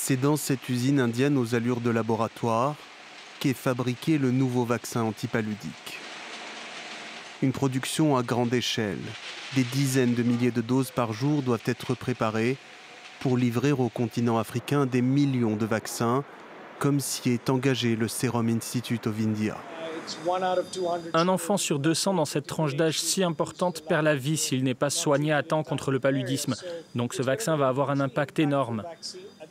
C'est dans cette usine indienne aux allures de laboratoire qu'est fabriqué le nouveau vaccin antipaludique. Une production à grande échelle. Des dizaines de milliers de doses par jour doivent être préparées pour livrer au continent africain des millions de vaccins, comme s'y est engagé le Serum Institute of India. Un enfant sur 200 dans cette tranche d'âge si importante perd la vie s'il n'est pas soigné à temps contre le paludisme. Donc ce vaccin va avoir un impact énorme.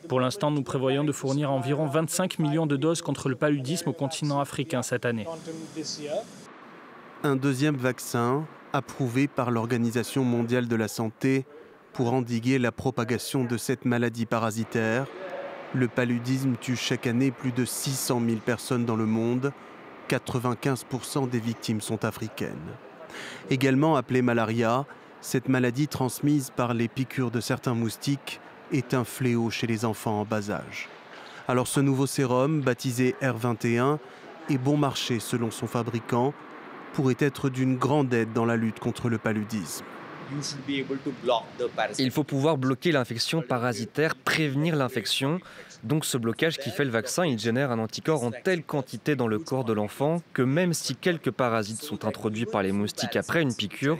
Pour l'instant, nous prévoyons de fournir environ 25 millions de doses contre le paludisme au continent africain cette année. Un deuxième vaccin, approuvé par l'Organisation mondiale de la santé pour endiguer la propagation de cette maladie parasitaire. Le paludisme tue chaque année plus de 600 000 personnes dans le monde. 95% des victimes sont africaines. Également appelée malaria, cette maladie transmise par les piqûres de certains moustiques est un fléau chez les enfants en bas âge. Alors ce nouveau sérum, baptisé R21, est bon marché selon son fabricant, pourrait être d'une grande aide dans la lutte contre le paludisme. Il faut pouvoir bloquer l'infection parasitaire, prévenir l'infection. Donc ce blocage qui fait le vaccin, il génère un anticorps en telle quantité dans le corps de l'enfant que même si quelques parasites sont introduits par les moustiques après une piqûre,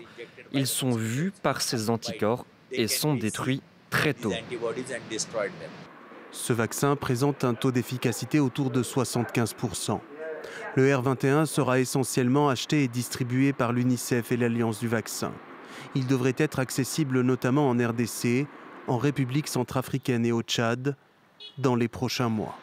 ils sont vus par ces anticorps et sont détruits très tôt. Ce vaccin présente un taux d'efficacité autour de 75%. Le R21 sera essentiellement acheté et distribué par l'UNICEF et l'Alliance du vaccin. Il devrait être accessible notamment en RDC, en République centrafricaine et au Tchad, dans les prochains mois.